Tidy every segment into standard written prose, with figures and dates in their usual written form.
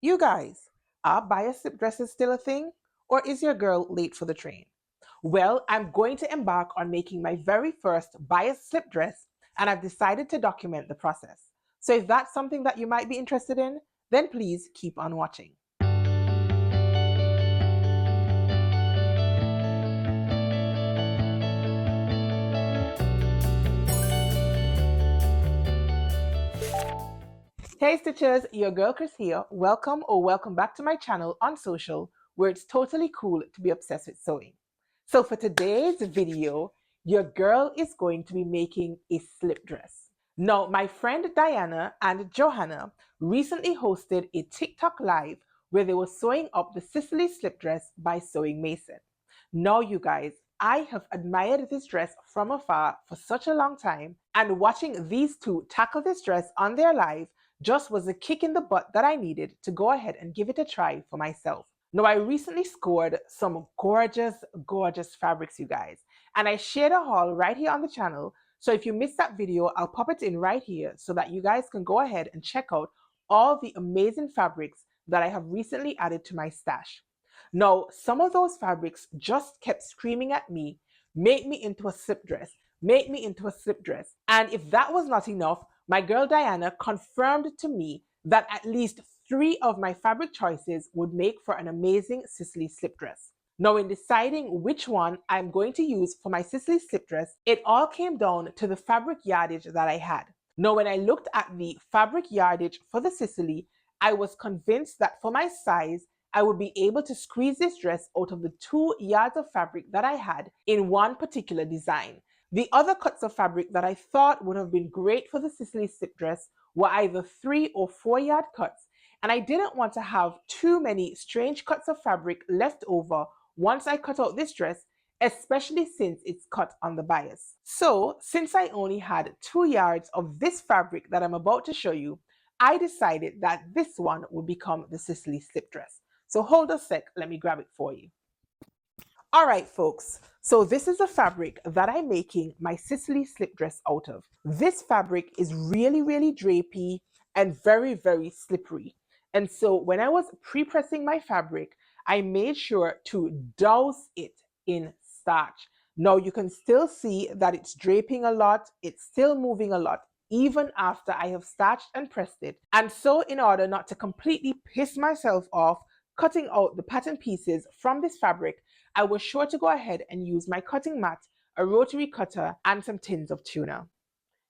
You guys, are bias slip dresses still a thing? Or is your girl late for the train? Well, I'm going to embark on making my very first bias slip dress, and I've decided to document the process. So if that's something that you might be interested in, then please keep on watching. Hey Stitchers, your girl Kris here. Welcome or welcome back to my channel on social, where it's totally cool to be obsessed with sewing. So for today's video, your girl is going to be making a slip dress. Now, my friend Diana and Johanna recently hosted a TikTok live where they were sewing up the Sicily slip dress by Sewing Masin. Now, you guys, I have admired this dress from afar for such a long time, and watching these two tackle this dress on their live just was a kick in the butt that I needed to go ahead and give it a try for myself. Now, I recently scored some gorgeous fabrics, you guys, and I shared a haul right here on the channel. So if you missed that video, I'll pop it in right here so that you guys can go ahead and check out all the amazing fabrics that I have recently added to my stash. Now, some of those fabrics just kept screaming at me, make me into a slip dress, make me into a slip dress. And if that was not enough, my girl Diana confirmed to me that at least 3 of my fabric choices would make for an amazing Sicily slip dress. Now, in deciding which one I'm going to use for my Sicily slip dress, it all came down to the fabric yardage that I had. Now, when I looked at the fabric yardage for the Sicily, I was convinced that for my size, I would be able to squeeze this dress out of the 2 yards of fabric that I had in one particular design. The other cuts of fabric that I thought would have been great for the Sicily slip dress were either 3 or 4 yard cuts, and I didn't want to have too many strange cuts of fabric left over once I cut out this dress, especially since it's cut on the bias. So, since I only had 2 yards of this fabric that I'm about to show you, I decided that this one would become the Sicily slip dress. So hold a sec, let me grab it for you. All right, folks, so this is the fabric that I'm making my Sicily slip dress out of. This fabric is really drapey and very slippery. And so when I was pre-pressing my fabric, I made sure to douse it in starch. Now you can still see that it's draping a lot, it's still moving a lot, even after I have starched and pressed it. And so in order not to completely piss myself off cutting out the pattern pieces from this fabric, I was sure to go ahead and use my cutting mat, a rotary cutter, and some tins of tuna.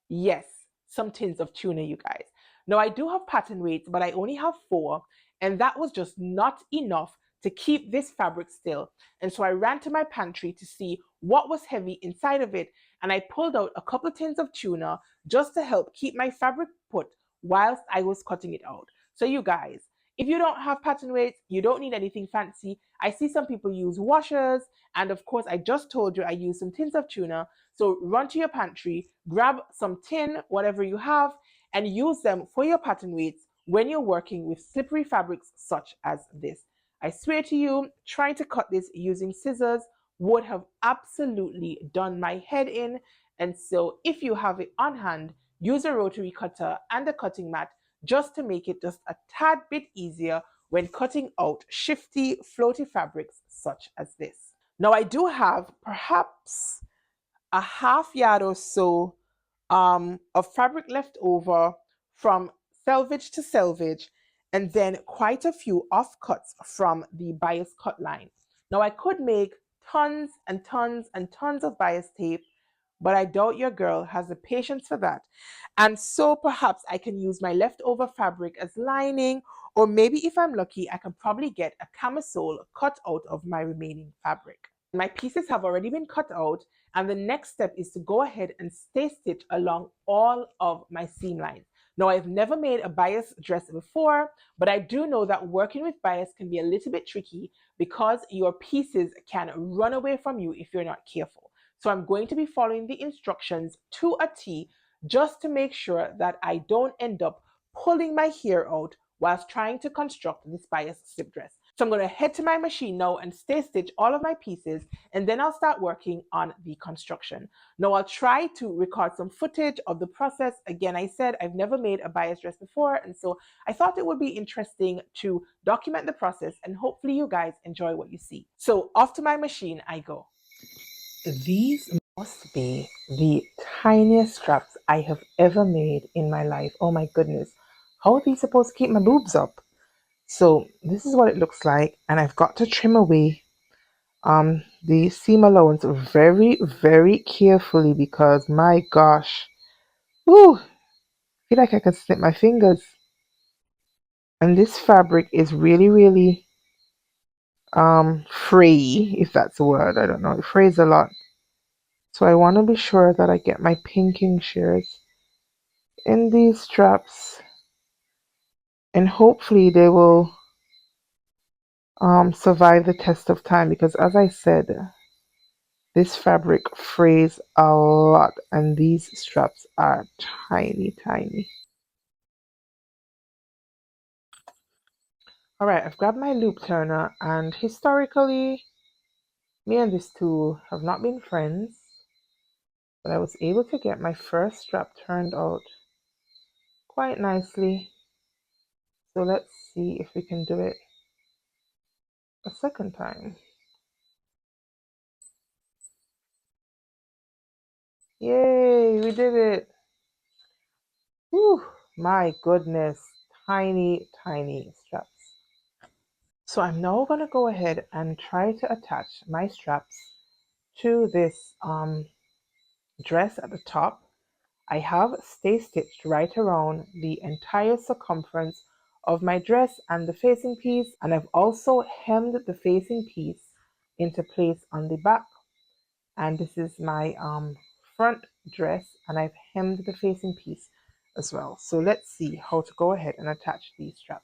Yes, some tins of tuna, you guys. Now, I do have pattern weights, but I only have 4, and that was just not enough to keep this fabric still. And so I ran to my pantry to see what was heavy inside of it, and I pulled out a couple of tins of tuna just to help keep my fabric put whilst I was cutting it out. So you guys, if you don't have pattern weights, you don't need anything fancy. I see some people use washers, and of course, I just told you I use some tins of tuna. So run to your pantry, grab some tin, whatever you have, and use them for your pattern weights when you're working with slippery fabrics such as this. I swear to you, trying to cut this using scissors would have absolutely done my head in. And so if you have it on hand, use a rotary cutter and a cutting mat just to make it just a tad bit easier when cutting out shifty, floaty fabrics such as this. Now I do have perhaps a half yard or so of fabric left over from selvage to selvage, and then quite a few offcuts from the bias cut line. Now I could make tons and tons and tons of bias tape, but I doubt your girl has the patience for that. And so perhaps I can use my leftover fabric as lining, or maybe if I'm lucky, I can probably get a camisole cut out of my remaining fabric. My pieces have already been cut out, and the next step is to go ahead and stay stitch along all of my seam lines. Now, I've never made a bias dress before, but I do know that working with bias can be a little bit tricky because your pieces can run away from you if you're not careful. So I'm going to be following the instructions to a T just to make sure that I don't end up pulling my hair out whilst trying to construct this bias slip dress. So I'm going to head to my machine now and stay stitch all of my pieces, and then I'll start working on the construction. Now I'll try to record some footage of the process. Again, I said I've never made a bias dress before, and so I thought it would be interesting to document the process, and hopefully you guys enjoy what you see. So off to my machine I go. These must be the tiniest straps I have ever made in my life. Oh my goodness. How are these supposed to keep my boobs up? So this is what it looks like, and I've got to trim away the seam allowance very, very carefully because my gosh, ooh, I feel like I could snip my fingers. And this fabric is really, really frayy, if that's a word. I don't know. It frays a lot. So I want to be sure that I get my pinking shears in these straps, and hopefully they will survive the test of time, because as I said, this fabric frays a lot and these straps are tiny, tiny. Alright, I've grabbed my loop turner, and historically me and this tool have not been friends, but I was able to get my first strap turned out quite nicely. So let's see if we can do it a second time. Yay, we did it. Whew, my goodness, tiny, tiny straps. So I'm now going to go ahead and try to attach my straps to this dress at the top. I have stay stitched right around the entire circumference of my dress and the facing piece, and I've also hemmed the facing piece into place on the back. And this is my front dress, and I've hemmed the facing piece as well. So let's see how to go ahead and attach these straps.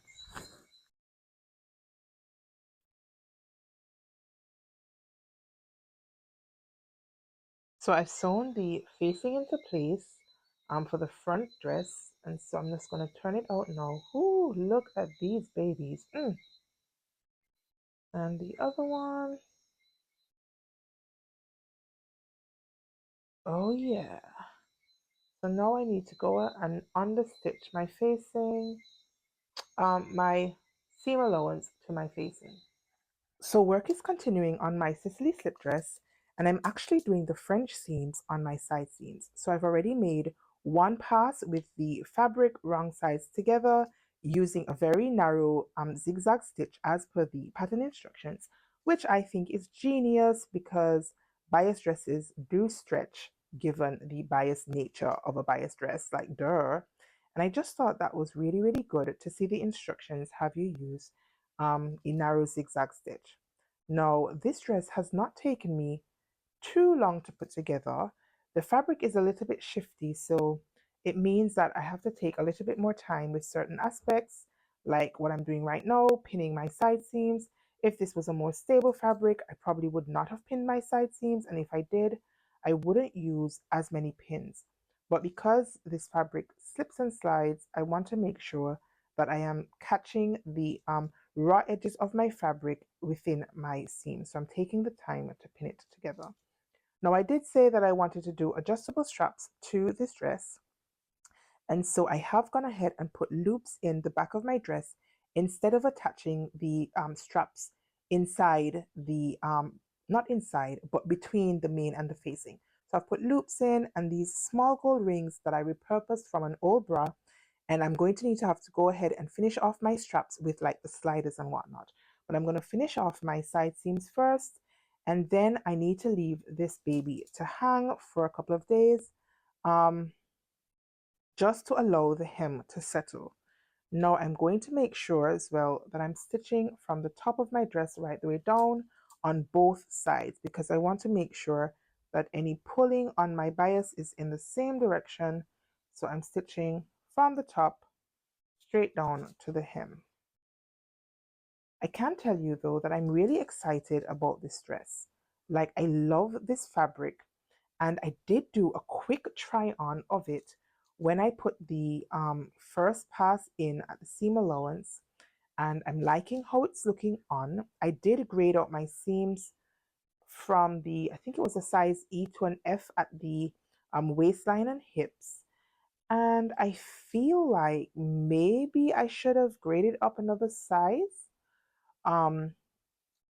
So I've sewn the facing into place for the front dress, and so I'm just going to turn it out now. Ooh, look at these babies. And the other one. Oh yeah. So now I need to go and understitch my facing, my seam allowance to my facing. So work is continuing on my Sicily slip dress, and I'm actually doing the French seams on my side seams. So I've already made one pass with the fabric wrong sides together using a very narrow zigzag stitch as per the pattern instructions, which I think is genius because bias dresses do stretch given the bias nature of a bias dress, like duh. And I just thought that was really, really good to see the instructions have you use a narrow zigzag stitch. Now, this dress has not taken me too long to put together. The fabric is a little bit shifty, so it means that I have to take a little bit more time with certain aspects, like what I'm doing right now, pinning my side seams. If this was a more stable fabric, I probably would not have pinned my side seams, and if I did, I wouldn't use as many pins. But because this fabric slips and slides, I want to make sure that I am catching the raw edges of my fabric within my seam. So I'm taking the time to pin it together. Now I did say that I wanted to do adjustable straps to this dress, and so I have gone ahead and put loops in the back of my dress instead of attaching the straps inside the, not inside, but between the main and the facing. So I've put loops in and these small gold rings that I repurposed from an old bra, and I'm going to need to have to go ahead and finish off my straps with like the sliders and whatnot. But I'm going to finish off my side seams first, and then I need to leave this baby to hang for a couple of days. Just to allow the hem to settle. Now I'm going to make sure as well that I'm stitching from the top of my dress right the way down on both sides, because I want to make sure that any pulling on my bias is in the same direction. So I'm stitching from the top straight down to the hem. I can tell you though that I'm really excited about this dress. Like, I love this fabric, and I did do a quick try on of it when I put the first pass in at the seam allowance, and I'm liking how it's looking on. I did grade out my seams from the, I think it was a size E to an F at the waistline and hips. And I feel like maybe I should have graded up another size, um,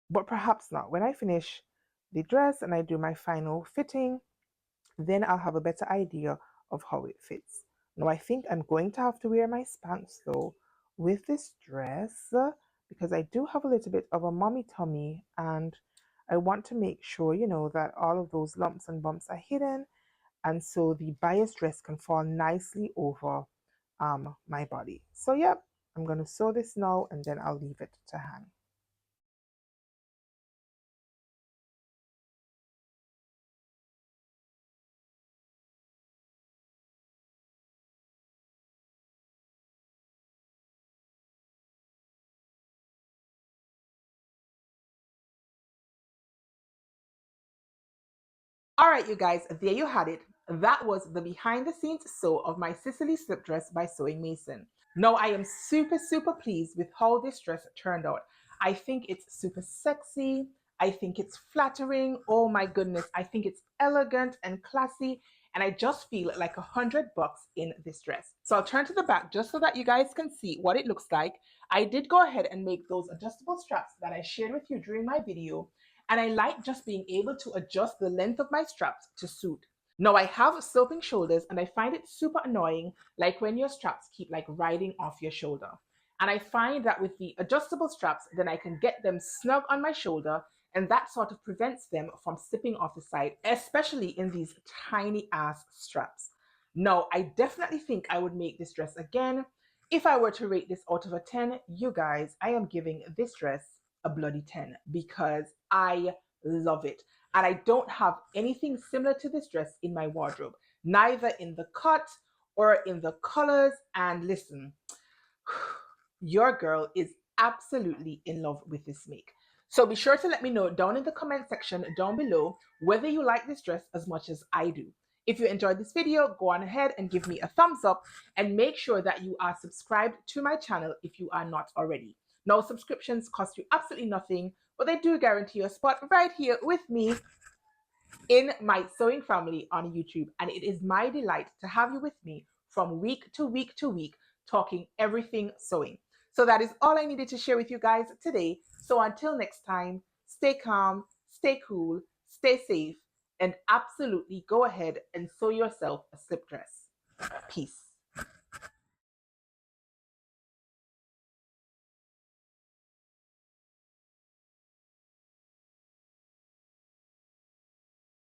but perhaps not. When I finish the dress and I do my final fitting, then I'll have a better idea of how it fits. Now, I think I'm going to have to wear my Spanx though with this dress because I do have a little bit of a mommy tummy, and I want to make sure, you know, that all of those lumps and bumps are hidden, and so the bias dress can fall nicely over my body. So, yep, I'm going to sew this now and then I'll leave it to hang. All right, you guys, there you had it. That was the behind the scenes sew of my Sicily slip dress by Sewing Masin. Now, I am super pleased with how this dress turned out. I think it's super sexy. I think it's flattering. Oh my goodness. I think it's elegant and classy. And I just feel like $100 in this dress. So I'll turn to the back just so that you guys can see what it looks like. I did go ahead and make those adjustable straps that I shared with you during my video. And I like just being able to adjust the length of my straps to suit. Now I have sloping shoulders and I find it super annoying, like when your straps keep like riding off your shoulder. And I find that with the adjustable straps, then I can get them snug on my shoulder, and that sort of prevents them from slipping off the side, especially in these tiny ass straps. Now, I definitely think I would make this dress again. If I were to rate this out of a 10, you guys, I am giving this dress a bloody 10 because I love it. And I don't have anything similar to this dress in my wardrobe, neither in the cut or in the colors. And listen, your girl is absolutely in love with this make. So be sure to let me know down in the comment section down below whether you like this dress as much as I do. If you enjoyed this video, go on ahead and give me a thumbs up, and make sure that you are subscribed to my channel if you are not already. Now, subscriptions cost you absolutely nothing, but they do guarantee you a spot right here with me in my sewing family on YouTube. And it is my delight to have you with me from week to week to week, talking everything sewing. So that is all I needed to share with you guys today. So until next time, stay calm, stay cool, stay safe, and absolutely go ahead and sew yourself a slip dress. Peace.